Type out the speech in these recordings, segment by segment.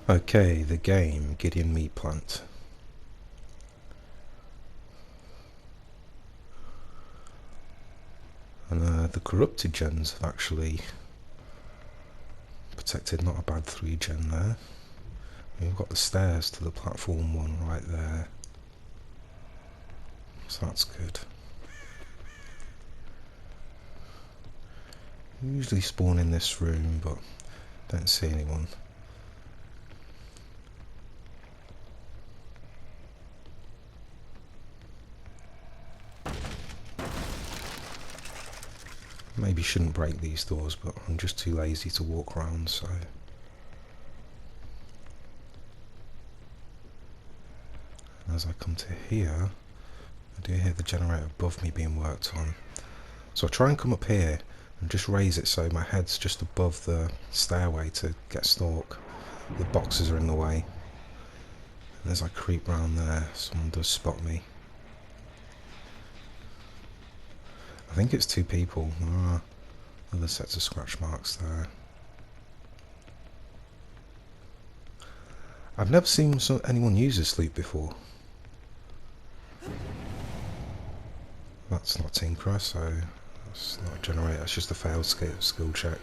Okay, the game, Gideon Meat Plant. And the corrupted gens have actually protected not a bad 3 gen there. We've got the stairs to the platform one right there. So that's good. Usually spawn in this room, but don't see anyone. Maybe shouldn't break these doors, but I'm just too lazy to walk around, so... As I come to here, I do hear the generator above me being worked on. So I try and come up here and just raise it so my head's just above the stairway to get stalk. The boxes are in the way. And as I creep round there, someone does spot me. I think it's 2 people. Other sets of scratch marks there. I've never seen anyone use this loot before. That's not Tinkerer, so it's not a generator, it's just a failed skill check.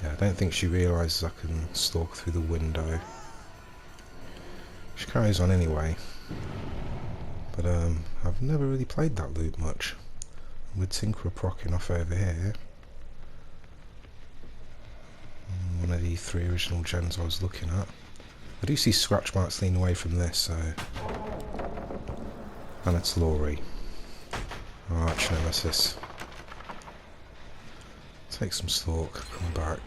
Yeah, I don't think she realises I can stalk through the window. She carries on anyway. But I've never really played that loot much. With Tinkerer procking off over here. One of the 3 original gens I was looking at. I do see scratch marks leaning away from this, so... And it's Laurie. Our arch nemesis. Take some stalk, come back.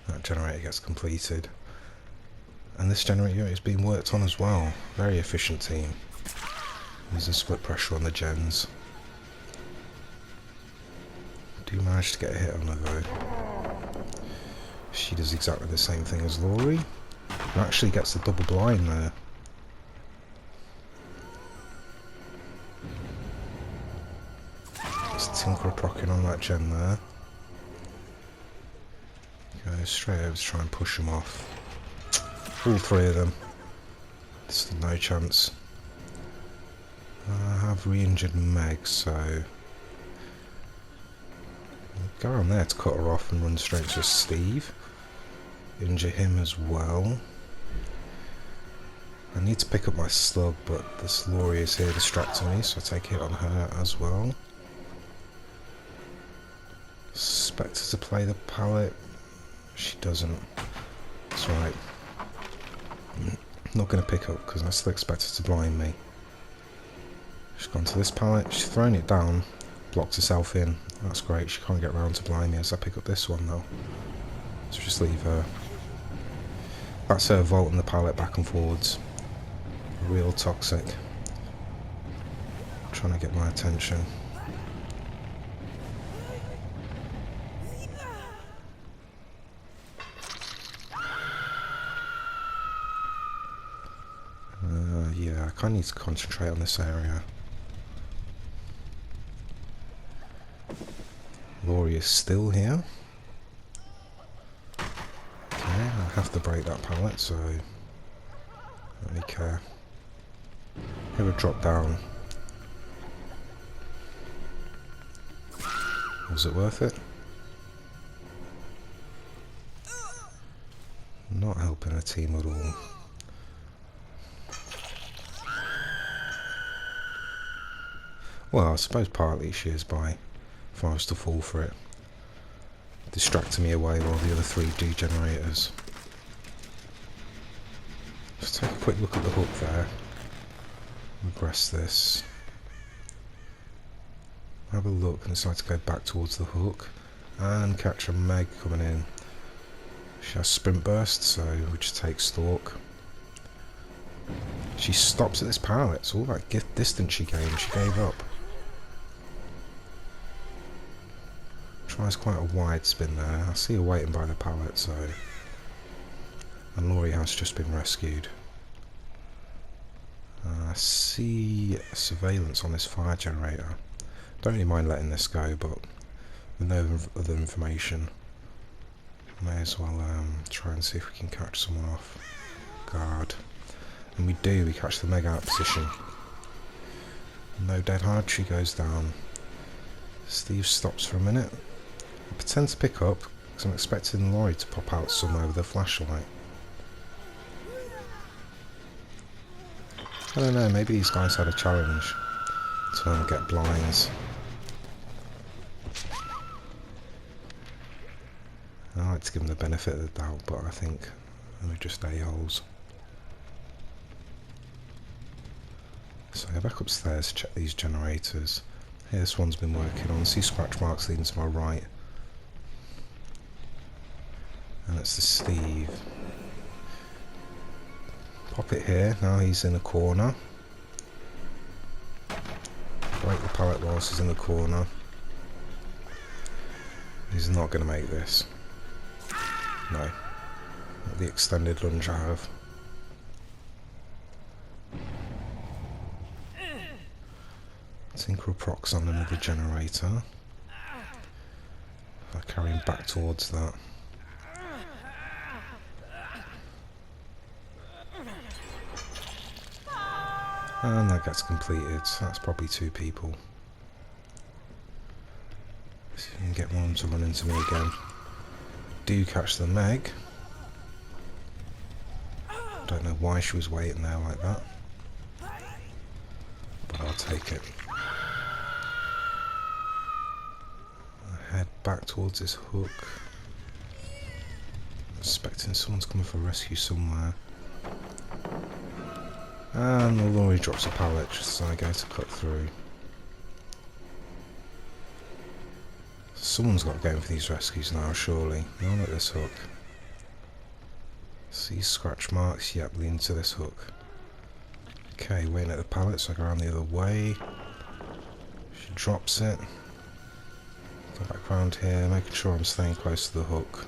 That generator gets completed. And this generator is being worked on as well. Very efficient team. Using split pressure on the gens. Do manage to get a hit on her though. She does exactly the same thing as Laurie. And actually gets the double blind there. It's Tinkerer procking on that gen there. Go straight over to try and push them off. All 3 of them. Still no chance. I have re-injured Meg, so... Go on there to cut her off and run straight to Steve. Injure him as well. I need to pick up my slug, but this Laurie is here distracting me, so I take a hit on her as well. Expect her to play the pallet. She doesn't. That's right. I'm not going to pick up because I still expect her to blind me. She's gone to this pallet. She's thrown it down. Blocked herself in. That's great. She can't get around to blind me as I pick up this one though. So just leave her. That's her vaulting the pallet back and forwards. Real toxic. Trying to get my attention. Yeah, I kind of need to concentrate on this area. Laurie is still here. Okay, I have to break that pallet, so I don't really care. Here we drop down. Was it worth it? Not helping a team at all. Well, I suppose partly she is by if I was to fall for it. Distracting me away while the other 3 do generators. Just take a quick look at the hook there. Regress this. Have a look and decide to go back towards the hook. And catch a Meg coming in. She has sprint burst, so we just take stalk. She stops at this pallet. It's all that distance she gained. She gave up. Tries quite a wide spin there. I see her waiting by the pallet, so... And Laurie has just been rescued. I see surveillance on this fire generator. Don't really mind letting this go, but with no other information, May as well try and see if we can catch someone off guard. And we do, we catch the Meg out of position. No dead hard, she goes down. Steve stops for a minute. I pretend to pick up, because I'm expecting Laurie to pop out somewhere with a flashlight. I don't know, maybe these guys had a challenge to get blinds. I like to give them the benefit of the doubt, but I think they're just a-holes. So I go back upstairs to check these generators. Here, this one's been working on. See scratch marks leading to my right. And it's the Steve. Pop it here. Now he's in a corner. Break the pallet whilst he's in the corner. He's not going to make this. No. Not the extended lunge I have. Synchro procs on another generator. I carry him back towards that. And that gets completed, so that's probably 2 people. See if you can get one to run into me again. Do catch the Meg. Don't know why she was waiting there like that, but I'll take it. I head back towards this hook. Expecting someone's coming for rescue somewhere. And Laurie drops a pallet just as I go to cut through. Someone's got to go in for these rescues now, surely. Not at this hook. See scratch marks? Yep, lean to this hook. Okay, waiting at the pallet, so I go around the other way. She drops it. Go back around here, making sure I'm staying close to the hook.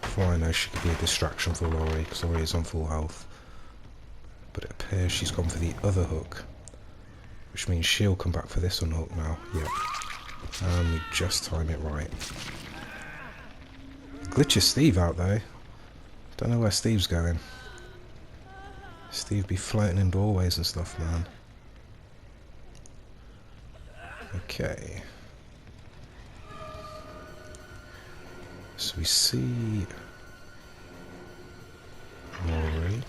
Before I know, she could be a distraction for Laurie, because Laurie is on full health. But it appears she's gone for the other hook, which means she'll come back for this unhook now. Yep. And we just time it right. Glitches Steve out though. Don't know where Steve's going. Steve be floating in doorways and stuff, man. Okay. So we see Laurie.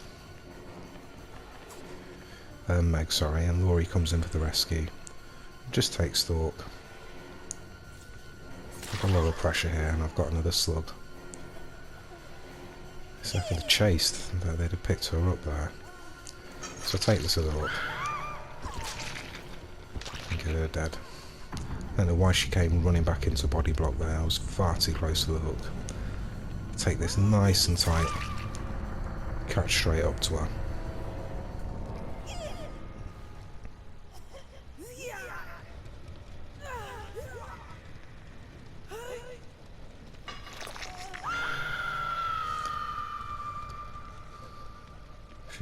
Meg, sorry, and Laurie comes in for the rescue. Just take stalk. I've got a lot of pressure here, and I've got another slug. So if they'd chased, they'd have picked her up there. So take this other hook. And get her dead. I don't know why she came running back into body block there. I was far too close to the hook. Take this nice and tight. Catch straight up to her.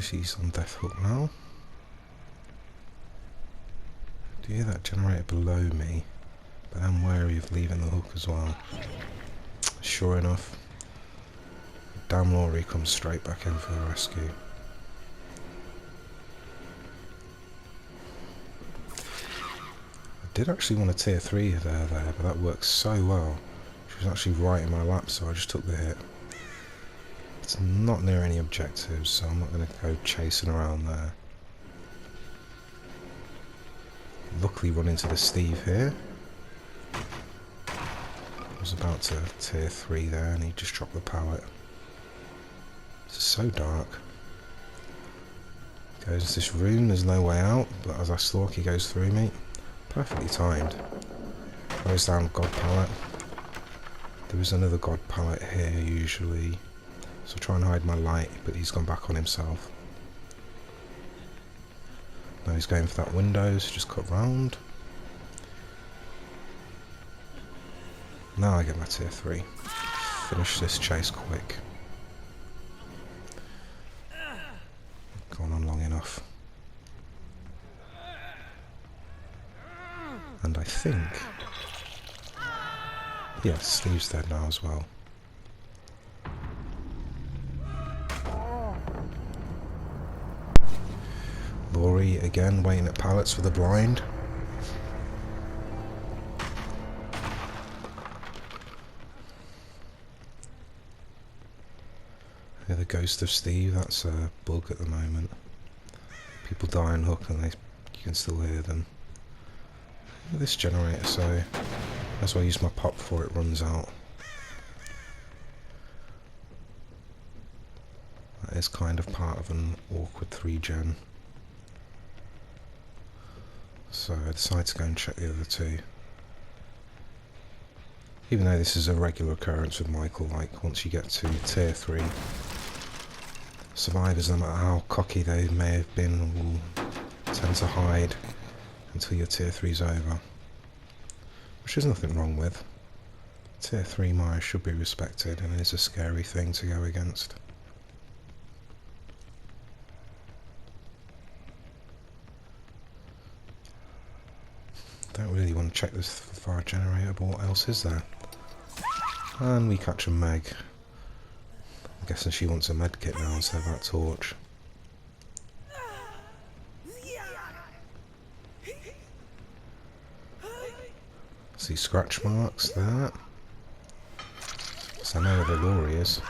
She's on death hook now. Do you hear that generator below me? But I'm wary of leaving the hook as well. Sure enough, damn Laurie comes straight back in for the rescue. I did actually want a tier 3 there, but that worked so well. She was actually right in my lap, so I just took the hit. It's not near any objectives, so I'm not going to go chasing around there. Luckily run into the Steve here. I was about to tier 3 there and he just dropped the pallet. It's so dark. Goes into this room, there's no way out, but as I stalk he goes through me. Perfectly timed. Goes down God pallet. There is another God pallet here usually. So try and hide my light, but he's gone back on himself. Now he's going for that window, so just cut round. Now I get my tier 3. Finish this chase quick. Gone on long enough. And I think... yes, Steve's dead now as well. Laurie again, waiting at pallets for the blind. Yeah, the ghost of Steve, that's a bug at the moment. People die on hook and you can still hear them. This generator, so that's why I use my pop before it runs out. That is kind of part of an awkward 3-gen. So I decided to go and check the other two. Even though this is a regular occurrence with Michael, like once you get to tier 3, survivors, no matter how cocky they may have been, will tend to hide until your tier 3's over. Which there's nothing wrong with. Tier 3 Maya should be respected and is a scary thing to go against. Don't really want to check this fire generator, but what else is there? And we catch a Meg. I'm guessing she wants a med kit now instead of that torch. See scratch marks there. So I know where the Laurie is.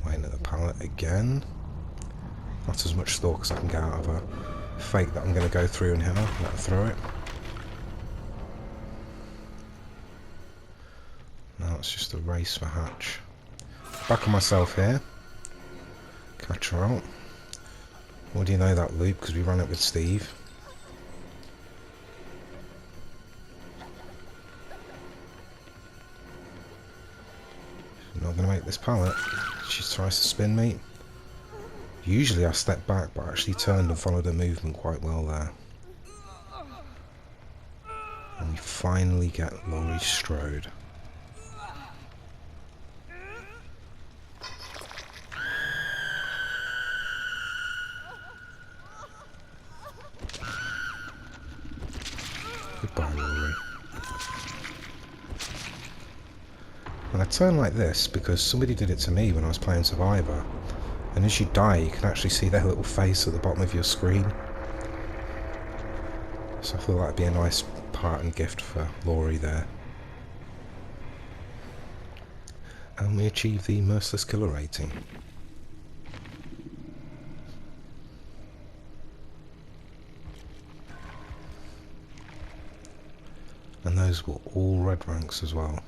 Waiting at the pallet again. Not as much stalk as I can get out of her. Fake that I'm going to go through and hit her, let her throw it. Now it's just a race for Hatch. Back on myself here. Catch her out. Well, do you know that loop? Because we ran it with Steve. She's not going to make this pallet. She tries to spin me. Usually I step back, but I actually turned and followed her movement quite well there. And we finally get Laurie Strode. Goodbye, Laurie. And I turn like this because somebody did it to me when I was playing Survivor. And as you die, you can actually see their little face at the bottom of your screen. So I feel that'd be a nice parting gift for Laurie there. And we achieve the Merciless Killer rating. And those were all red ranks as well.